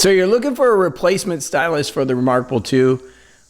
So you're looking for a replacement stylus for the reMarkable 2?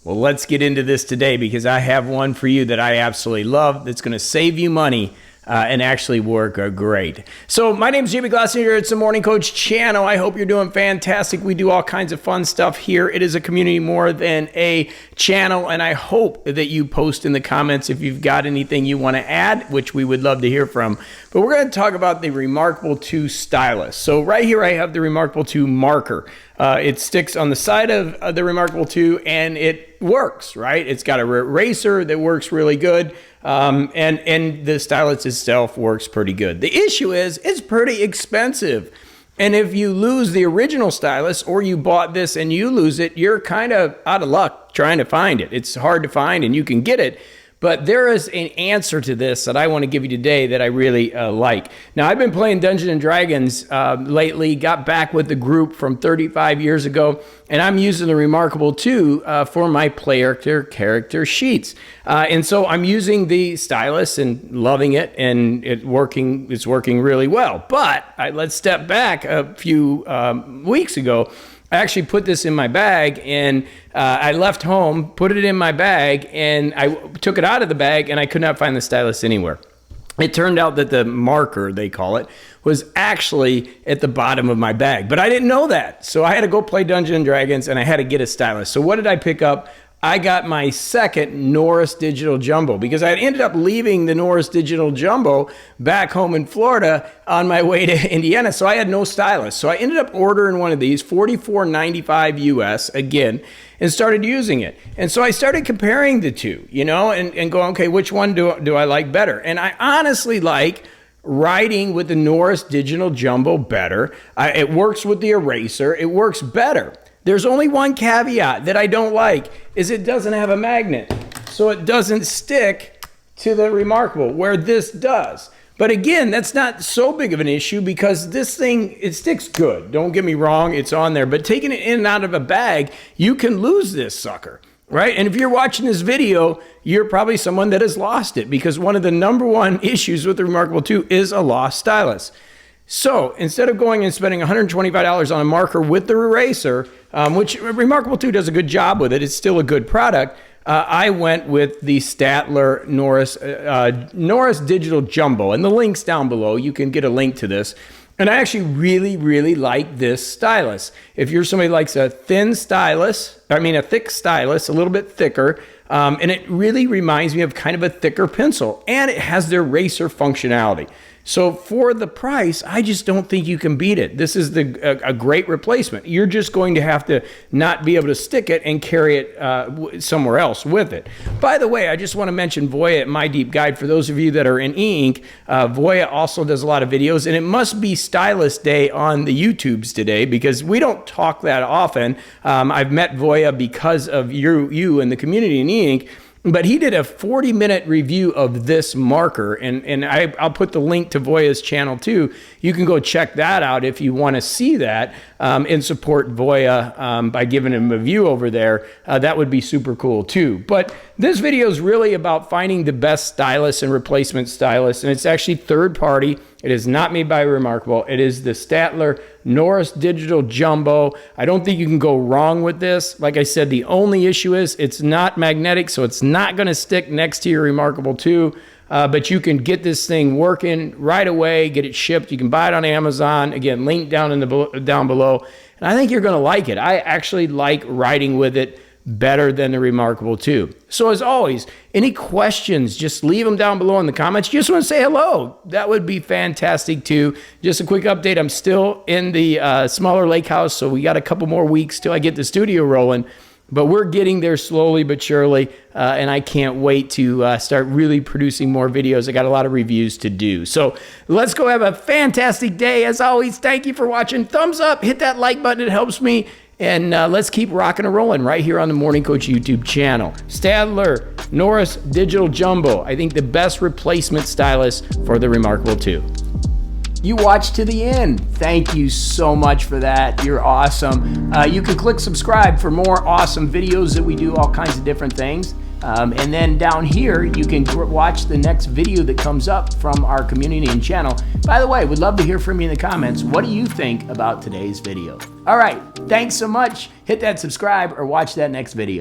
Well, let's get into this today because I have one for you that I absolutely love that's going to save you money and actually work great. So my name is Jamie Glossinger. It's the Morning Coach channel. I hope you're doing fantastic. We do all kinds of fun stuff here. It is a community more than a channel, and I hope that you post in the comments if you've got anything you want to add, which we would love to hear from. But we're going to talk about the reMarkable 2 stylus. So right here I have the reMarkable 2 marker. It sticks on the side of the reMarkable 2 and it works, right? It's got a eraser that works really good. And the stylus itself works pretty good. The issue is it's pretty expensive. And if you lose the original stylus or you bought this and you lose it, you're kind of out of luck trying to find it. It's hard to find and you can get it. But there is an answer to this that I want to give you today that I really like. Now, I've been playing Dungeons & Dragons lately, got back with the group from 35 years ago, and I'm using the reMarkable 2 for my player character sheets. And so I'm using the stylus and loving it, and it's working really well. But let's step back a few weeks ago. I actually put this in my bag and I left home, put it in my bag, and I took it out of the bag and I could not find the stylus anywhere. It turned out that the marker, they call it, was actually at the bottom of my bag, but I didn't know that. So I had to go play Dungeons & Dragons and I had to get a stylus. So what did I pick up? I got my second Norris Digital Jumbo because I ended up leaving the Norris Digital Jumbo back home in Florida on my way to Indiana, so I had no stylus. So I ended up ordering one of these, $44.95 US, again, and started using it. And so I started comparing the two, you know, and going, okay, which one do I like better? And I honestly like writing with the Norris Digital Jumbo better. It works with the eraser. It works better. There's only one caveat that I don't like, is it doesn't have a magnet. So it doesn't stick to the reMarkable, where this does. But again, that's not so big of an issue because this thing, it sticks good. Don't get me wrong, it's on there. But taking it in and out of a bag, you can lose this sucker, right? And if you're watching this video, you're probably someone that has lost it because one of the #1 issues with the reMarkable 2 is a lost stylus. So instead of going and spending $125 on a marker with the eraser, which reMarkable 2 does a good job with it, it's still a good product, I went with the Statler Norris Digital Jumbo. And the link's down below. You can get a link to this. And I actually really, really like this stylus. If you're somebody who likes a thick stylus, a little bit thicker, and it really reminds me of kind of a thicker pencil. And it has the eraser functionality. So for the price, I just don't think you can beat it. This is a great replacement. You're just going to have to not be able to stick it and carry it somewhere else with it. By the way, I just want to mention Voya at My Deep Guide. For those of you that are in e-ink, Voya also does a lot of videos, and it must be Stylus Day on the YouTubes today because we don't talk that often. I've met Voya because of you and the community in e-ink. But he did a 40-minute review of this marker, and I'll put the link to Voya's channel too. You can go check that out if you want to see that and support Voya by giving him a review over there. That would be super cool too. But this video is really about finding the best stylus and replacement stylus, and it's actually third-party. It is not made by reMarkable. It is the Statler Norris Digital Jumbo. I don't think you can go wrong with this. Like I said, the only issue is it's not magnetic, so it's not going to stick next to your reMarkable 2. But you can get this thing working right away, get it shipped. You can buy it on Amazon. Again, link down below. And I think you're going to like it. I actually like writing with it better than the reMarkable 2. So as always, any questions, just leave them down below in the comments. You just want to say hello. That would be fantastic too. Just a quick update. I'm still in the smaller lake house, so we got a couple more weeks till I get the studio rolling. But we're getting there slowly but surely, and I can't wait to start really producing more videos. I got a lot of reviews to do. So let's go have a fantastic day. As always, thank you for watching. Thumbs up, hit that like button. It helps me. And let's keep rocking and rolling right here on the Morning Coach YouTube channel. Statler Norris Digital Jumbo. I think the best replacement stylus for the reMarkable 2. You watched to the end. Thank you so much for that. You're awesome. You can click subscribe for more awesome videos that we do, all kinds of different things. And then down here, you can watch the next video that comes up from our community and channel. By the way, we'd love to hear from you in the comments. What do you think about today's video? All right, thanks so much. Hit that subscribe or watch that next video.